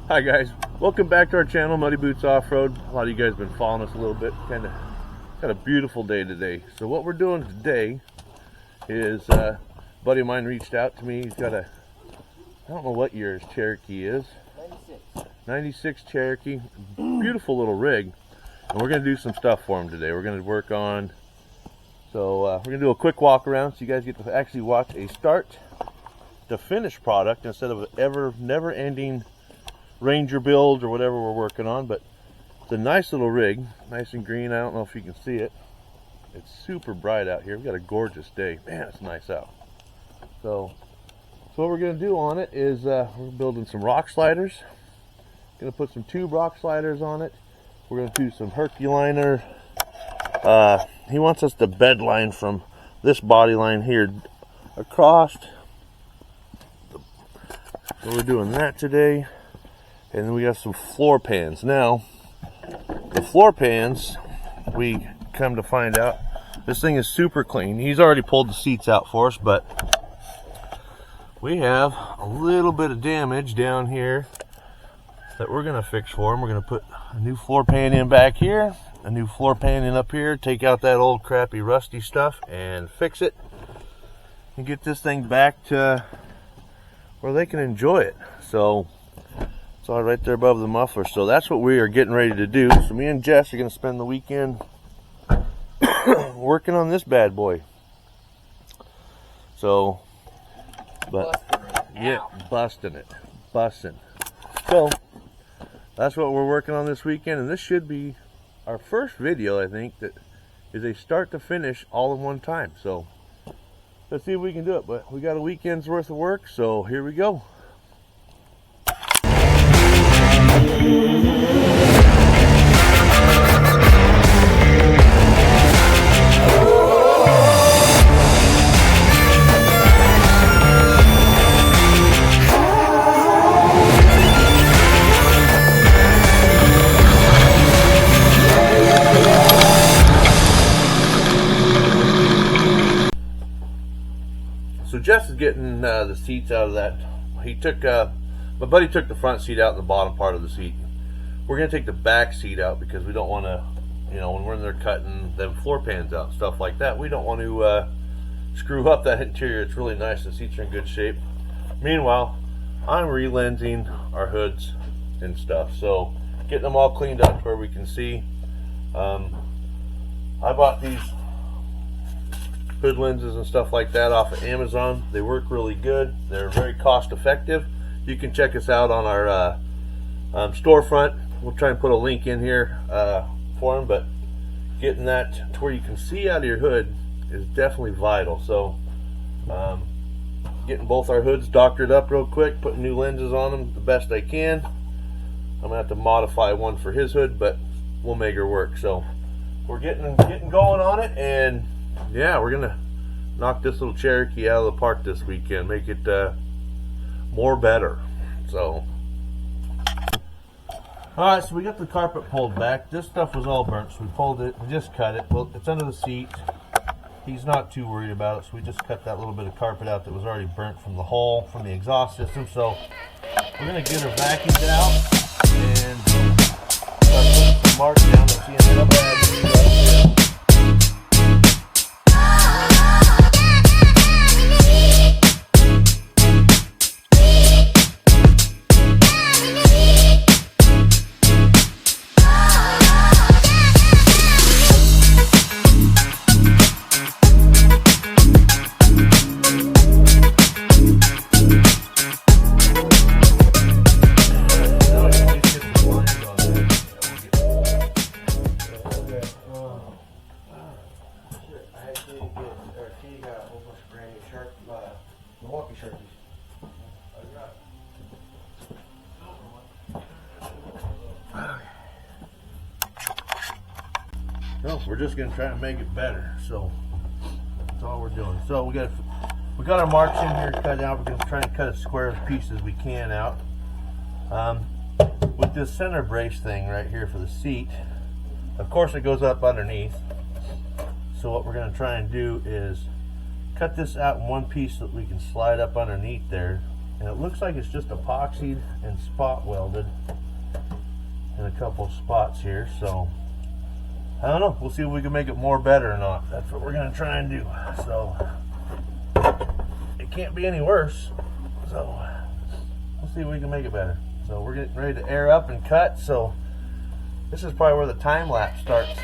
Hi guys, welcome back to our channel, Muddy Boots Off-Road. A lot of you guys have been following us a little bit. Got a beautiful day today. So what we're doing today is a buddy of mine reached out to me. He's got a, I don't know what year his Cherokee is. 96 Cherokee. Beautiful little rig. And we're going to do some stuff for him today. We're going to work on, we're going to do a quick walk around so you guys get to actually watch a start to finish product instead of never ending Ranger build or whatever we're working on. But it's a nice little rig, nice and green. I don't know if you can see it. It's super bright out here. We've got a gorgeous day. Man, it's nice out. So what we're going to do on it is we're building some rock sliders. Going to put some tube rock sliders on it. We're going to do some Herculiner. He wants us to bed line from this body line here across. So we're doing that today. And then we got some floor pans. Now, the floor pans, we come to find out, this thing is super clean. He's already pulled the seats out for us, but we have a little bit of damage down here that we're going to fix for him. We're going to put a new floor pan in back here, a new floor pan in up here, take out that old crappy rusty stuff and fix it and get this thing back to where they can enjoy it. So it's all right there above the muffler. So that's what we are getting ready to do. So me and Jess are going to spend the weekend working on this bad boy. So, but yeah, busting. So that's what we're working on this weekend, and this should be our first video, I think, that is a start to finish all in one time. So let's see if we can do it. But we got a weekend's worth of work, so here we go. So Jeff is getting the seats out of that. He took, my buddy took the front seat out and the bottom part of the seat. We're going to take the back seat out because we don't want to, you know, when we're in there cutting them floor pans out, stuff like that, we don't want to screw up that interior. It's really nice. The seats are in good shape. Meanwhile, I'm relensing our hoods and stuff. So getting them all cleaned up where we can see. I bought these hood lenses and stuff like that off of Amazon. They work really good. They're very cost effective. You can check us out on our storefront. We'll try and put a link in here for them, but getting that to where you can see out of your hood is definitely vital. So getting both our hoods doctored up real quick, putting new lenses on them the best I can. I'm gonna have to modify one for his hood, but we'll make her work. So we're getting going on it, and yeah, we're gonna knock this little Cherokee out of the park this weekend, make it more better. So alright, so we got the carpet pulled back. This stuff was all burnt, so we pulled it, we just cut it. Well, it's under the seat. He's not too worried about it, so we just cut that little bit of carpet out that was already burnt from the hole, from the exhaust system. So we're gonna get her vacuumed out and start putting some marks down that she ended up having. No, we're just gonna try and make it better. So that's all we're doing. So we got our marks in here cut out. We're gonna try and cut as square a piece as we can out. With this center brace thing right here for the seat, of course it goes up underneath. So what we're going to try and do is cut this out in one piece so that we can slide up underneath there And it looks like it's just epoxied and spot welded in a couple spots here. So I don't know, we'll see if we can make it more better or not. That's what we're gonna try and do. So it can't be any worse, so we'll see if we can make it better. So we're getting ready to air up and cut. So this is probably where the time lapse starts.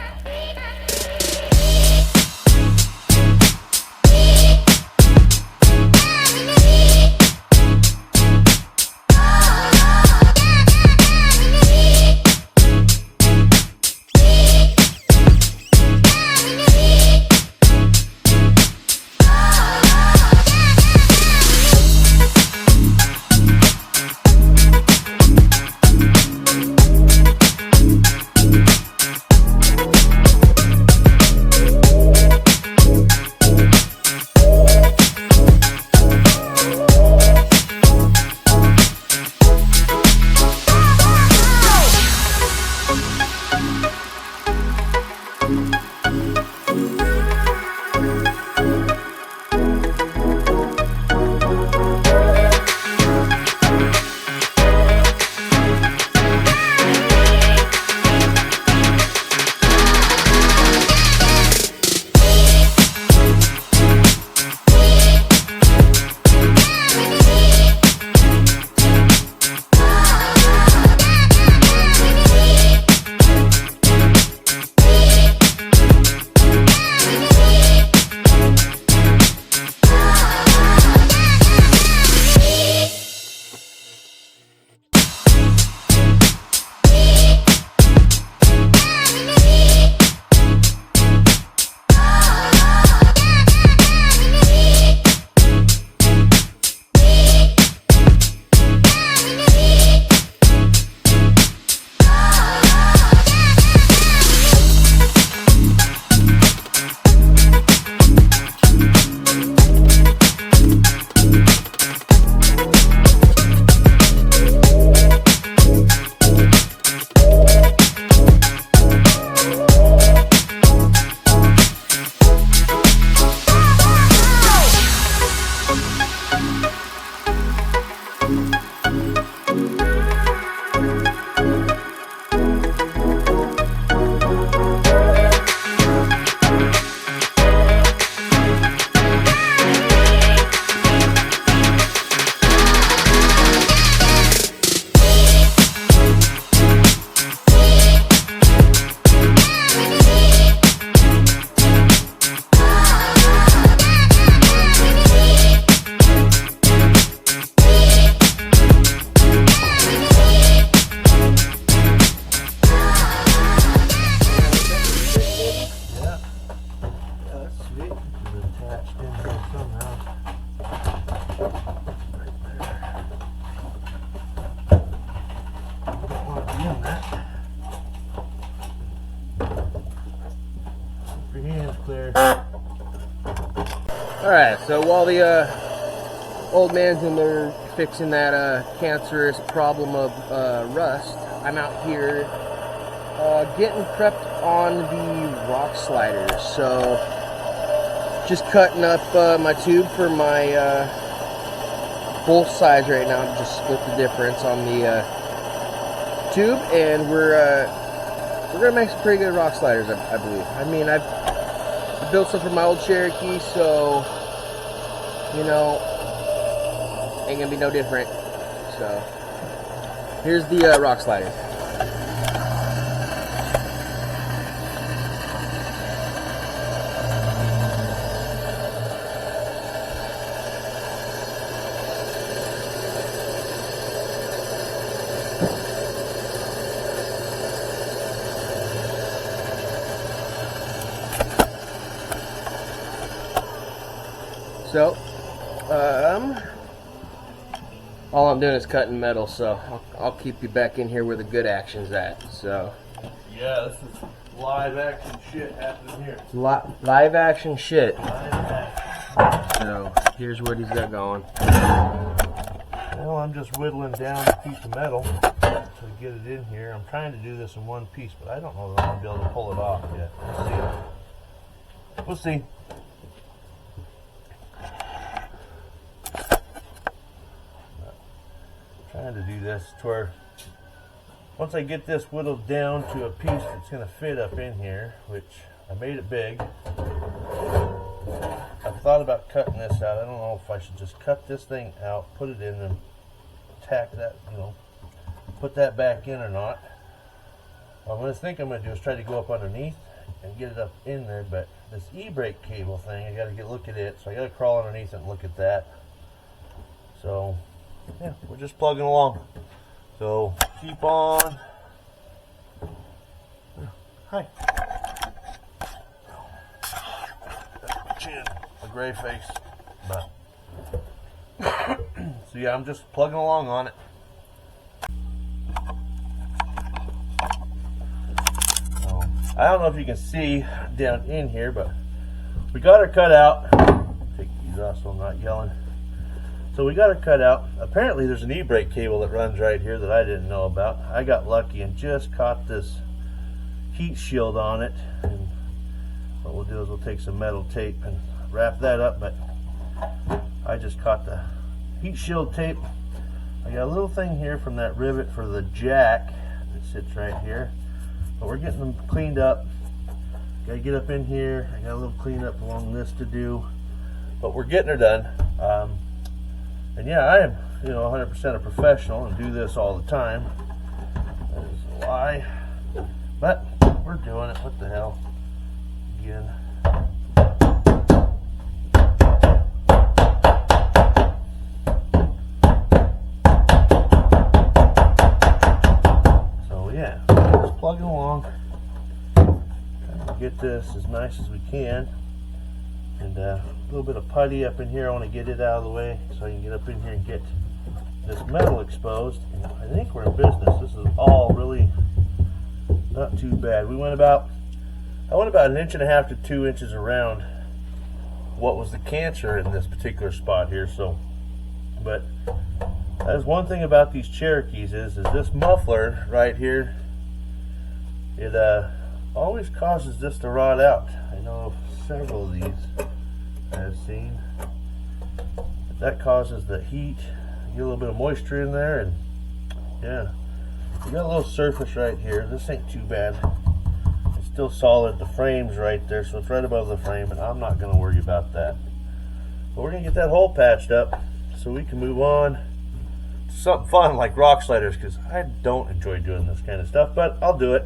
Alright, so while the old man's in there fixing that cancerous problem of rust, I'm out here getting prepped on the rock sliders. So just cutting up my tube for my both sides right now to just split the difference on the tube, and we're gonna make some pretty good rock sliders, I believe. I mean, I built some for my old Cherokee, so you know, ain't gonna be no different. So here's the rock slider. So, all I'm doing is cutting metal, so I'll keep you back in here where the good action's at. So, yeah, this is live action shit happening here. Live action shit. Live action. So, here's what he's got going. Well, I'm just whittling down a piece of metal to get it in here. I'm trying to do this in one piece, but I don't know that I'm going to be able to pull it off yet. We'll see. We'll see. trying to do this to where once I get this whittled down to a piece that's going to fit up in here, which I made it big. I've thought about cutting this out. I don't know if I should just cut this thing out, put it in and tack that, you know, put that back in or not. What I think I'm going to do is try to go up underneath and get it up in there, but this e-brake cable thing, I got to look at it, so I got to crawl underneath and look at that. So yeah, we're just plugging along. So keep on. Hi. Chin, a gray face. But so yeah, I'm just plugging along on it. I don't know if you can see down in here, but we got her cut out. Take these off so I'm not yelling. So we got her cut out. Apparently there's an e-brake cable that runs right here that I didn't know about. I got lucky and just caught this heat shield on it. And what we'll do is we'll take some metal tape and wrap that up, but I just caught the heat shield tape. I got a little thing here from that rivet for the jack that sits right here. But we're getting them cleaned up. Gotta get up in here. I got a little cleanup along this to do, but we're getting her done. And yeah, I am, 100% a professional and do this all the time. That is a lie, but we're doing it. What the hell? Again. Plugging along, trying to get this as nice as we can, and a little bit of putty up in here. I want to get it out of the way so I can get up in here and get this metal exposed. And I think we're in business. This is all really not too bad. I went about 1.5 inches to 2 inches around what was the cancer in this particular spot here. So, but that is one thing about these Cherokees is this muffler right here. It always causes this to rot out. I know several of these I've seen. That causes the heat. You get a little bit of moisture in there, and yeah, you got a little surface right here. This ain't too bad. It's still solid. The frame's right there, so it's right above the frame, and I'm not going to worry about that. But we're going to get that hole patched up so we can move on to something fun like rock sliders, because I don't enjoy doing this kind of stuff, but I'll do it.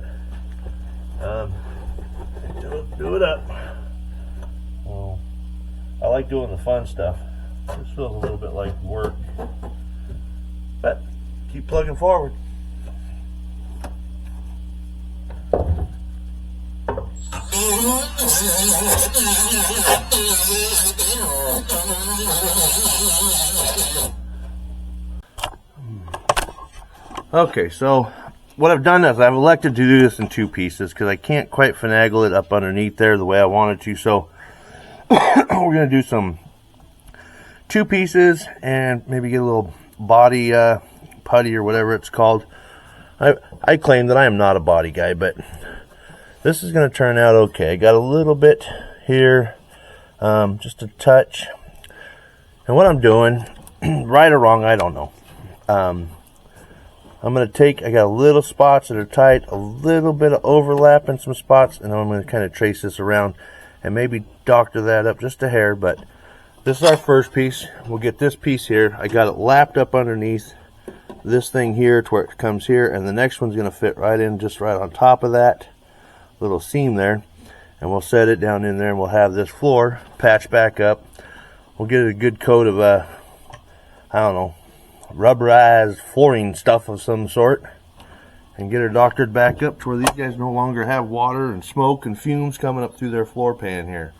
Do it up. Well, I like doing the fun stuff. This feels a little bit like work, but keep plugging forward. Okay, so what I've done is I've elected to do this in 2 pieces because I can't quite finagle it up underneath there the way I wanted to. So we're going to do some 2 pieces and maybe get a little body putty or whatever it's called. I claim that I am not a body guy, but this is going to turn out okay. I got a little bit here, just a touch. And what I'm doing, right or wrong, I don't know. I'm going to take, I got a little spots that are tight, a little bit of overlap in some spots, and I'm going to kind of trace this around and maybe doctor that up just a hair. But this is our first piece. We'll get this piece here. I got it lapped up underneath this thing here to where it comes here, and the next one's going to fit right in, just right on top of that little seam there. And we'll set it down in there, and we'll have this floor patched back up. We'll get it a good coat of, I don't know, rubberized flooring stuff of some sort, and get her doctored back up to where these guys no longer have water and smoke and fumes coming up through their floor pan here.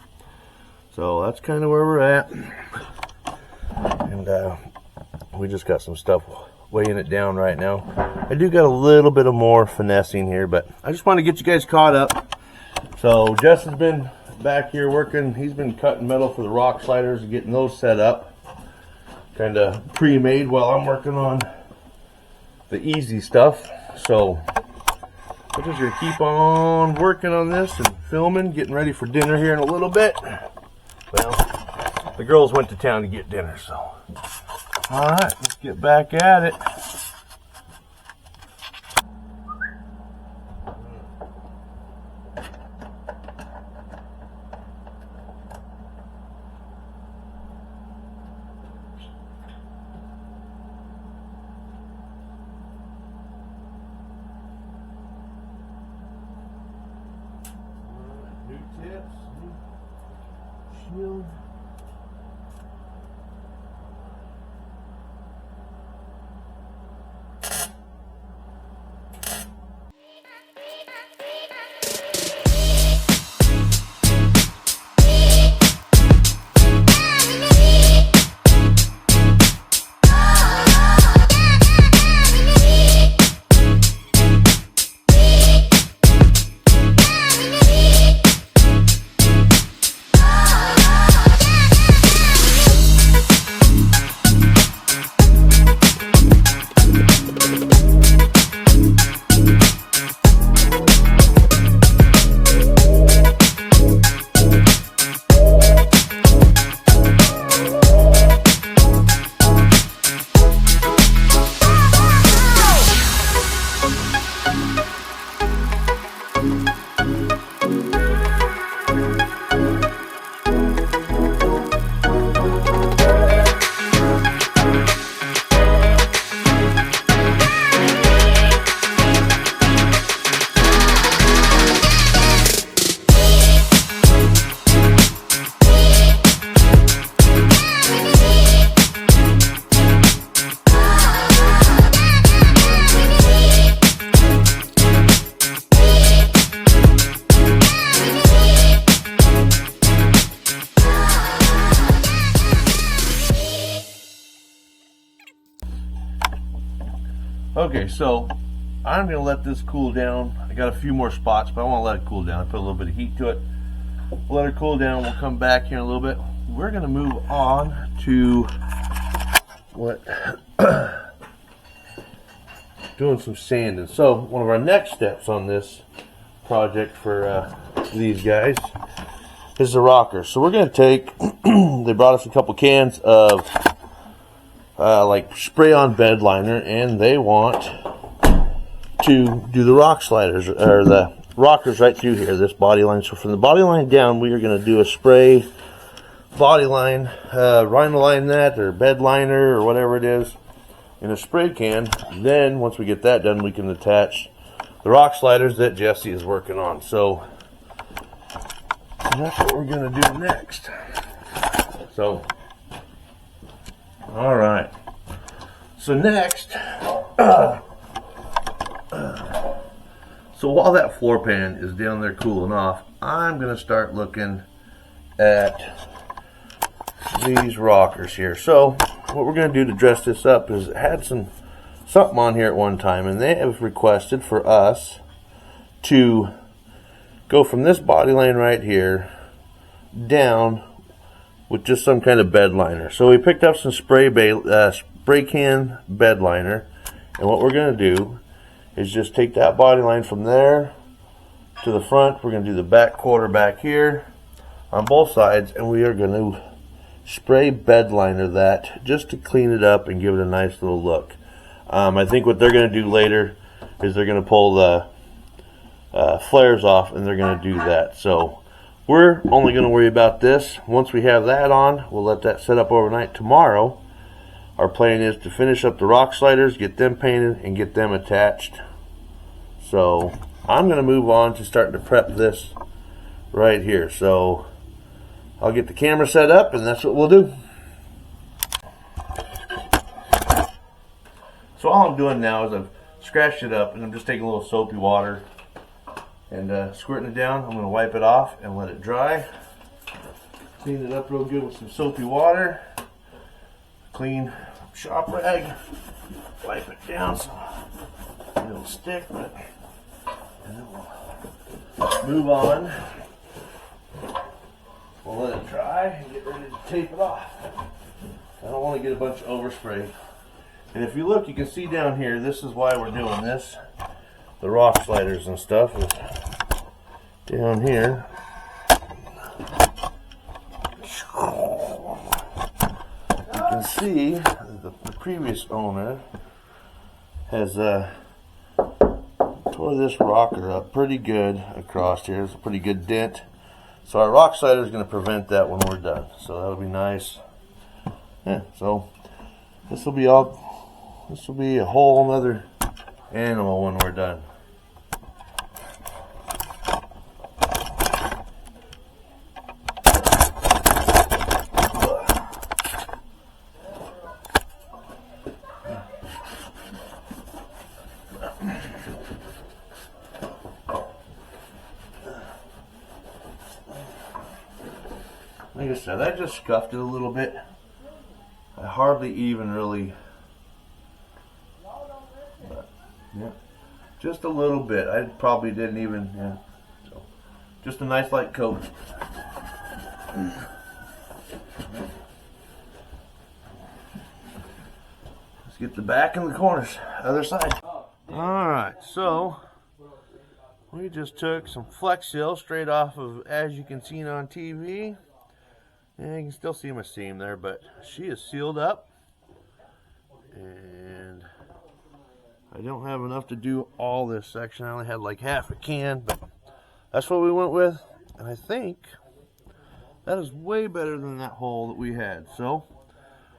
So that's kind of where we're at, and we just got some stuff weighing it down right now. I do got a little bit of more finessing here, but I just want to get you guys caught up. So Justin's been back here working. He's been cutting metal for the rock sliders and getting those set up, kind of pre-made, while I'm working on the easy stuff. So we're just gonna keep on working on this and filming, getting ready for dinner here in a little bit. Well, the girls went to town to get dinner, so all right, let's get back at it. shield. Okay, so I'm going to let this cool down. I got a few more spots, but I want to let it cool down. I put a little bit of heat to it. We'll let it cool down. We'll come back here in a little bit. We're going to move on to what doing some sanding. So one of our next steps on this project for these guys is the rocker. So we're going to take, they brought us a couple cans of like spray on bed liner, and they want to do the rock sliders or the rockers right through here, this body line. So from the body line down, we are going to do a spray body line, rhino line that, or bed liner, or whatever it is, in a spray can. Then once we get that done, we can attach the rock sliders that Jesse is working on. So that's what we're going to do next. So all right. So next, so while that floor pan is down there cooling off, I'm going to start looking at these rockers here. So what we're going to do to dress this up is it had something on here at one time, and they have requested for us to go from this body line right here down with just some kind of bed liner. So we picked up some spray can bed liner, and what we're going to do is just take that body line from there to the front. We're going to do the back quarter back here on both sides, and we are going to spray bed liner that just to clean it up and give it a nice little look. I think what they're going to do later is they're going to pull the flares off, and they're going to do that. So we're only going to worry about this. Once we have that on, we'll let that set up overnight. Tomorrow, our plan is to finish up the rock sliders, get them painted, and get them attached. So I'm going to move on to starting to prep this right here. So I'll get the camera set up, and that's what we'll do. So all I'm doing now is I've scratched it up, and I'm just taking a little soapy water and squirting it down. I'm going to wipe it off and let it dry. Clean it up real good with some soapy water. Clean shop rag. Wipe it down so it'll stick. And then we'll move on. We'll let it dry and get ready to tape it off. I don't want to get a bunch of overspray. And if you look, you can see down here, this is why we're doing this. The rock sliders and stuff is down here. You can see the previous owner has tore this rocker up pretty good across here. It's a pretty good dent. So our rock slider is going to prevent that when we're done. So that'll be nice. Yeah, so this will be a whole nother animal when we're done. said, I just scuffed it a little bit. I hardly even really, but, yeah, just a little bit. I probably didn't even, yeah. So, just a nice light coat. Let's get the back and the corners, other side. Alright, so we just took some Flex Seal straight off of As You Can See on TV. And you can still see my seam there, but she is sealed up. And I don't have enough to do all this section. I only had like half a can, but that's what we went with. And I think that is way better than that hole that we had. So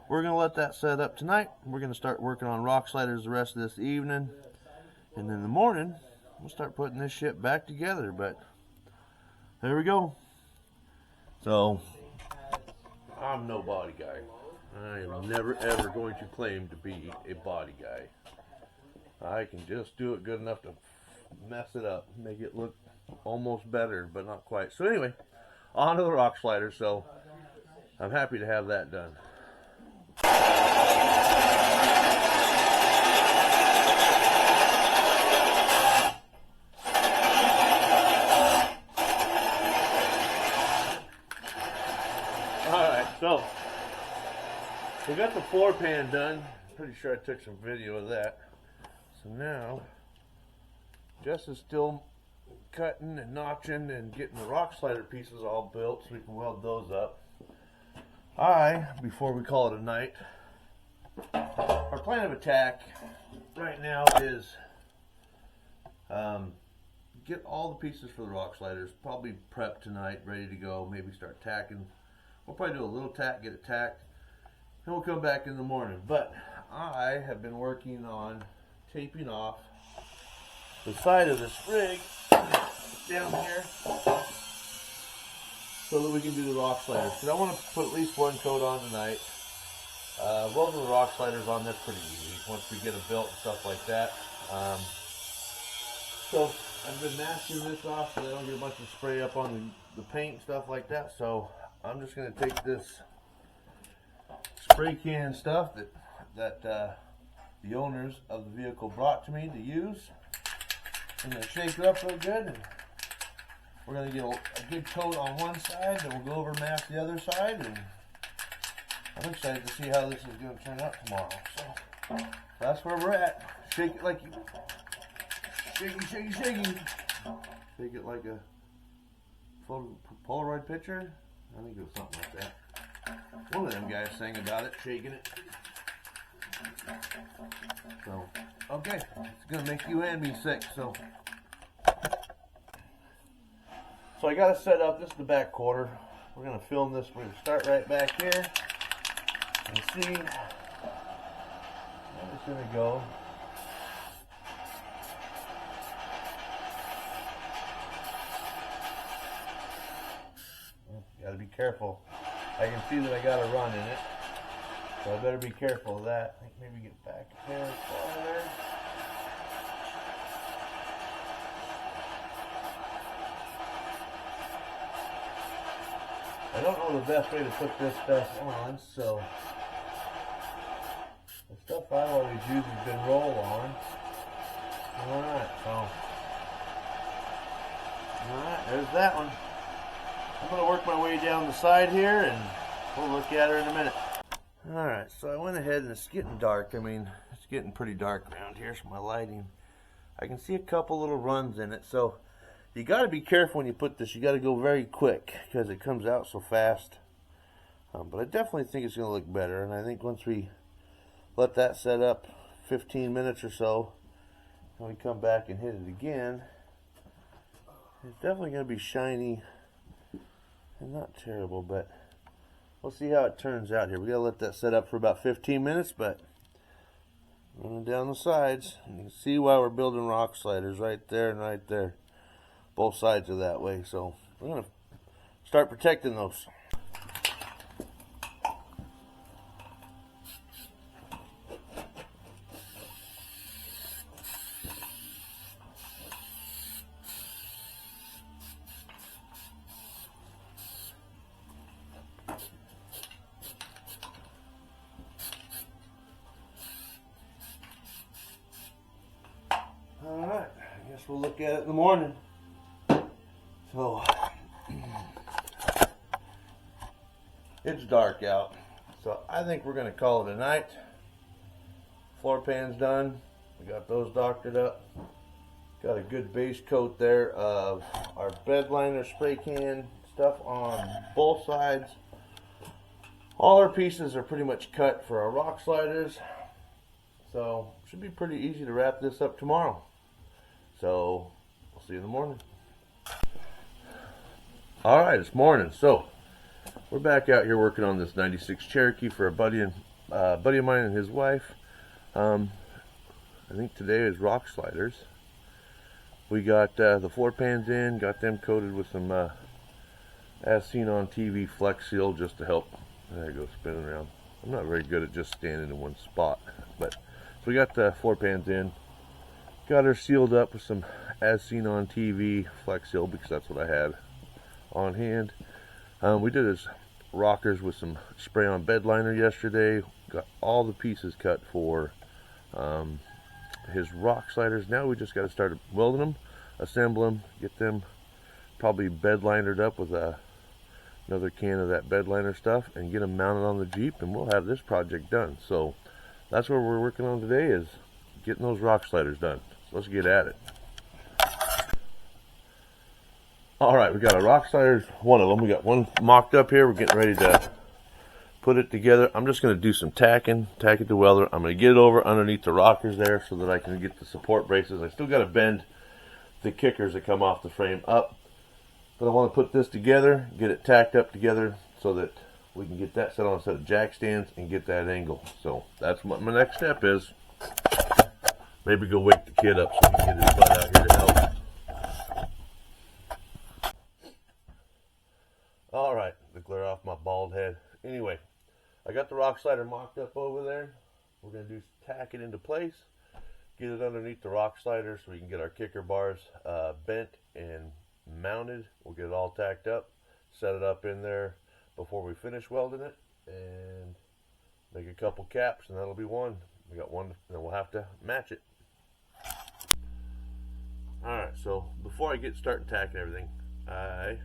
we're going to let that set up tonight. We're going to start working on rock sliders the rest of this evening. And in the morning, we'll start putting this shit back together. But there we go. So I'm no body guy. I am never ever going to claim to be a body guy. I can just do it good enough to mess it up, make it look almost better, but not quite. So anyway, on to the rock slider. So I'm happy to have that done. Alright, so we got the floor pan done. Pretty sure I took some video of that. So now Jess is still cutting and notching and getting the rock slider pieces all built so we can weld those up. Before we call it a night, our plan of attack right now is get all the pieces for the rock sliders, probably prep tonight, ready to go, maybe start tacking. We'll probably do a little tack, get it tacked, and we'll come back in the morning. But I have been working on taping off the side of this rig down here so that we can do the rock sliders. Because I want to put at least one coat on tonight. Welding the rock sliders on this pretty easy once we get it built and stuff like that. So I've been masking this off so they don't get a bunch of spray up on the paint and stuff like that. So I'm just going to take this spray can stuff that the owners of the vehicle brought to me to use. I'm going to shake it up real good, and we're going to get a good coat on one side, then we'll go over and mask the other side, and I'm excited to see how this is going to turn out tomorrow. So that's where we're at. Shake it like you, shaky. Shake it like a Polaroid picture. I think it was something like that. One of them guys sang about it, shaking it. So, okay, it's gonna make you and me sick. So I got it set up. This is the back quarter. We're gonna film this. We're gonna start right back here and see where it's gonna go. Gotta be careful. I can see that I got a run in it, so I better be careful of that. I think maybe get back there farther. I don't know the best way to put this stuff on, so the stuff I always use has been roll-on. Alright, there's that one. I'm going to work my way down the side here, and we'll look at her in a minute. Alright, so I went ahead, and it's getting dark. I mean, it's getting pretty dark around here, so my lighting, I can see a couple little runs in it. So you got to be careful when you put this. You got to go very quick because it comes out so fast. But I definitely think it's going to look better, and I think once we let that set up 15 minutes or so, and we come back and hit it again, it's definitely going to be shiny. And not terrible, but we'll see how it turns out here. We gotta let that set up for about 15 minutes, but running down the sides, you can see why we're building rock sliders right there and right there. Both sides are that way, so we're gonna start protecting those. we'll look at it in the morning. So it's dark out, so I think we're going to call it a night. Floor pan's done. We got those doctored up. Got a good base coat there of our bed liner spray can stuff on both sides. All our pieces are pretty much cut for our rock sliders, so should be pretty easy to wrap this up tomorrow. So we'll see you in the morning. All right, it's morning. So we're back out here working on this '96 Cherokee for a buddy of mine and his wife. I think today is rock sliders. We got the floor pans in, got them coated with some as seen on TV Flex Seal just to help. There it goes, spinning around. I'm not very good at just standing in one spot, but so we got the floor pans in, got her sealed up with some as seen on TV Flex Seal because that's what I had on hand. We did his rockers with some spray on bed liner yesterday. Got all the pieces cut for his rock sliders. Now we just got to start welding them, assemble them, get them probably bed linered up with another can of that bed liner stuff, and get them mounted on the Jeep, and we'll have this project done. So that's what we're working on today, is getting those rock sliders done. So let's get at it. All right, we got our rock sliders, one of them. We got one mocked up here. We're getting ready to put it together. I'm just going to do some tacking, tack it to welder. I'm going to get it over underneath the rockers there so that I can get the support braces. I still got to bend the kickers that come off the frame up, but I want to put this together, get it tacked up together so that we can get that set on a set of jack stands and get that angle. So that's what my next step is. Maybe go wake the kid up so he can get his butt out here to help. All right, the glare off my bald head. Anyway, I got the rock slider mocked up over there. We're going to do tack it into place, get it underneath the rock slider so we can get our kicker bars bent and mounted. We'll get it all tacked up, set it up in there before we finish welding it, and make a couple caps, and that'll be one. We got one, and then we'll have to match it. Alright, so before I get started tacking everything, I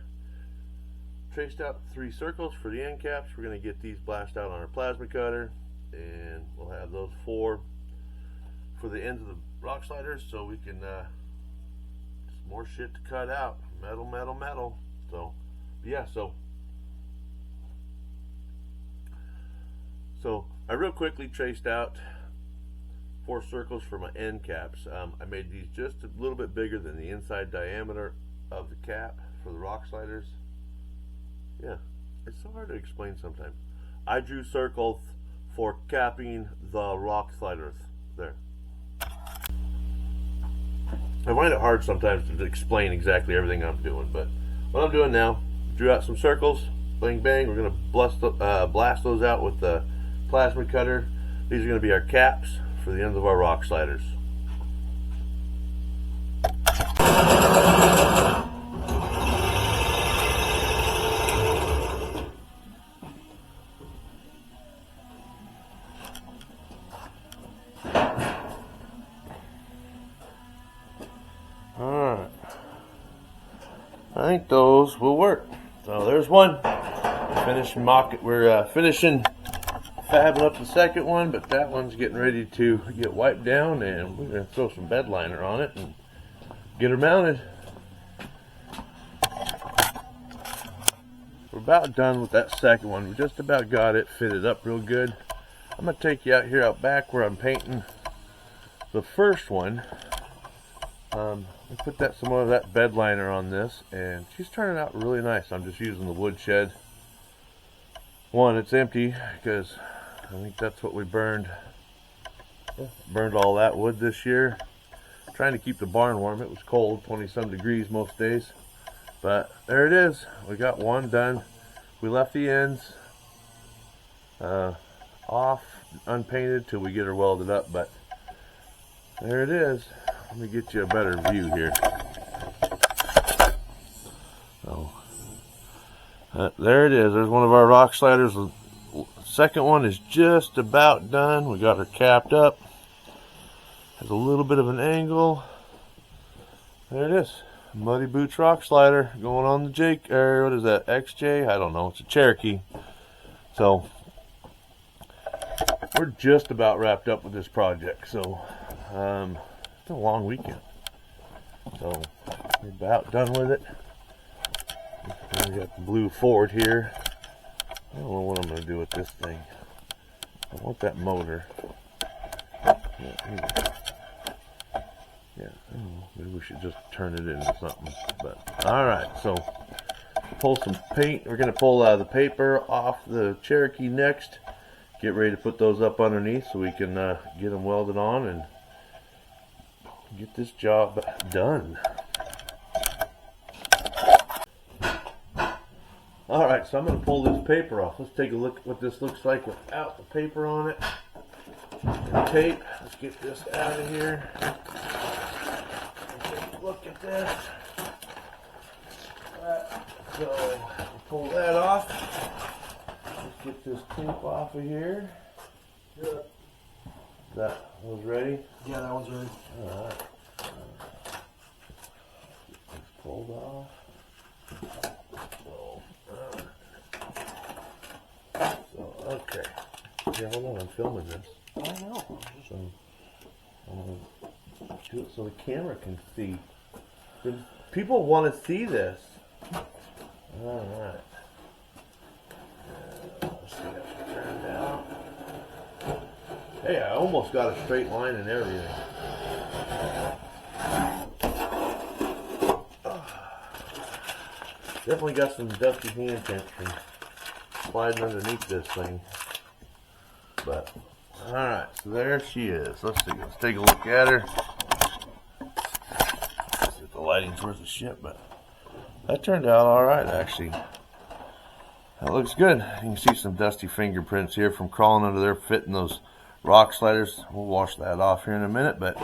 traced out 3 circles for the end caps. We're going to get these blasted out on our plasma cutter, and we'll have those 4 for the ends of the rock sliders, so we can just more shit to cut out. Metal, metal, metal. So yeah, so I real quickly traced out 4 circles for my end caps. I made these just a little bit bigger than the inside diameter of the cap for the rock sliders. Yeah, it's so hard to explain sometimes. I drew circles for capping the rock sliders there. I find it hard sometimes to explain exactly everything I'm doing, but what I'm doing now, drew out some circles, bang bang. We're going to blast those out with the plasma cutter. These are going to be our caps for the ends of our rock sliders. Alright, I think those will work. So there's one. We're finishing fabbing up the second one, but that one's getting ready to get wiped down, and we're going to throw some bed liner on it and get her mounted. We're about done with that second one. We just about got it fitted up real good. I'm going to take you out here out back where I'm painting the first one. I put some more of that bed liner on this, and she's turning out really nice. I'm just using the wood shed. One, it's empty because I think that's what we burned. Burned all that wood this year. Trying to keep the barn warm. It was cold, 20-some degrees most days. But there it is. We got one done. We left the ends off, unpainted, till we get her welded up. But there it is. Let me get you a better view here. There it is. There's one of our rock sliders. The second one is just about done. We got her capped up. Has a little bit of an angle. There it is. Muddy Boots rock slider going on the Jake, or what is that, XJ? I don't know. It's a Cherokee. So we're just about wrapped up with this project. So it's a long weekend. So we're about done with it. We got the blue Ford here. I don't know what I'm going to do with this thing. I want that motor. Yeah, I don't know. Maybe we should just turn it into something. But all right, so pull some paint. We're going to pull the paper off the Cherokee next. Get ready to put those up underneath so we can get them welded on and get this job done. All right, so I'm going to pull this paper off. Let's take a look at what this looks like without the paper on it and tape. Let's get this out of here. Take a look at this. So we'll pull that off. Let's get this tape off of here. That was ready? Yeah, that one's ready. All right. Get this pulled off. Okay. Yeah, hold on, I'm filming this. I know. So, do it so the camera can see. People want to see this. Alright. Let's see how it turned out. Hey, I almost got a straight line and everything. Definitely got some dusty hand prints from sliding underneath this thing. But alright, so there she is. Let's see, let's take a look at her. Let's see if the lighting's worth a shit, but that turned out alright actually. That looks good. You can see some dusty fingerprints here from crawling under there fitting those rock sliders. We'll wash that off here in a minute, but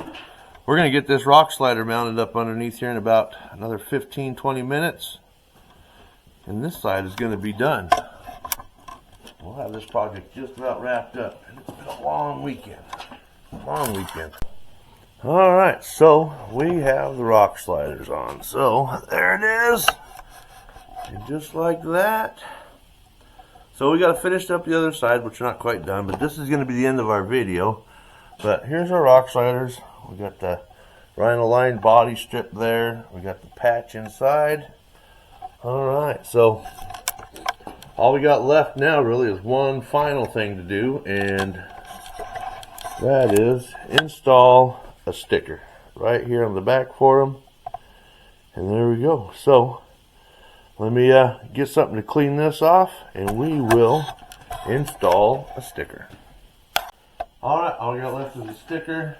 we're going to get this rock slider mounted up underneath here in about another 15-20 minutes. And this side is going to be done. We'll have this project just about wrapped up. And it's been a long weekend. Long weekend. Alright, so we have the rock sliders on. So there it is. And just like that. So we got to finish up the other side, which we're not quite done. But this is going to be the end of our video. But here's our rock sliders. We got the rhino-lined body strip there. We got the patch inside. Alright, so all we got left now really is one final thing to do, and that is install a sticker right here on the back for them. And there we go. So let me get something to clean this off, and we will install a sticker. Alright, all we got left is a sticker.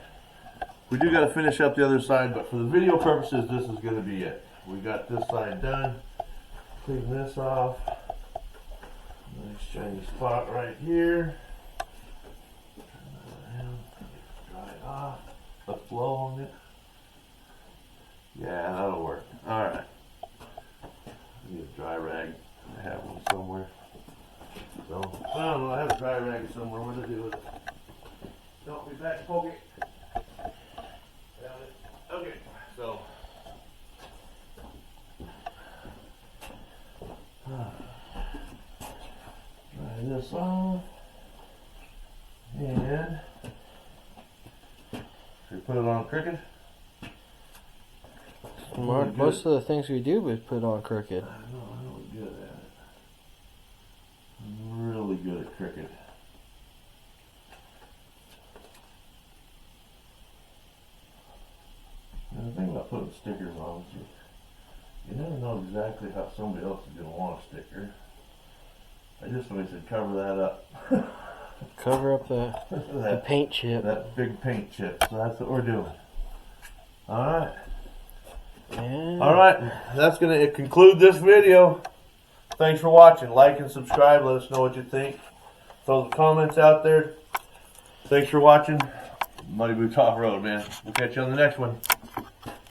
We do got to finish up the other side, but for the video purposes, this is going to be it. We got this side done. Clean this off. Nice shiny spot right here. Turn that around. Dry it off. Let's blow on it. Yeah, that'll work. Alright. I need a dry rag. I have one somewhere. So, I don't know. I have a dry rag somewhere. What to do with it? Don't be back, poke it. Found it. Okay, so. Dry this off, and should we put it on crooked? Most of the things we do is put on crooked. I know, I'm really good at it. I'm really good at crooked. And the thing about putting stickers on is you never know exactly how somebody else is going to want a sticker. I just always said cover that up. Cover up the paint chip. That big paint chip. So that's what we're doing. Alright. Yeah. Alright, that's going to conclude this video. Thanks for watching. Like and subscribe. Let us know what you think. Throw the comments out there. Thanks for watching. Muddy Boots Off-Road, man. We'll catch you on the next one.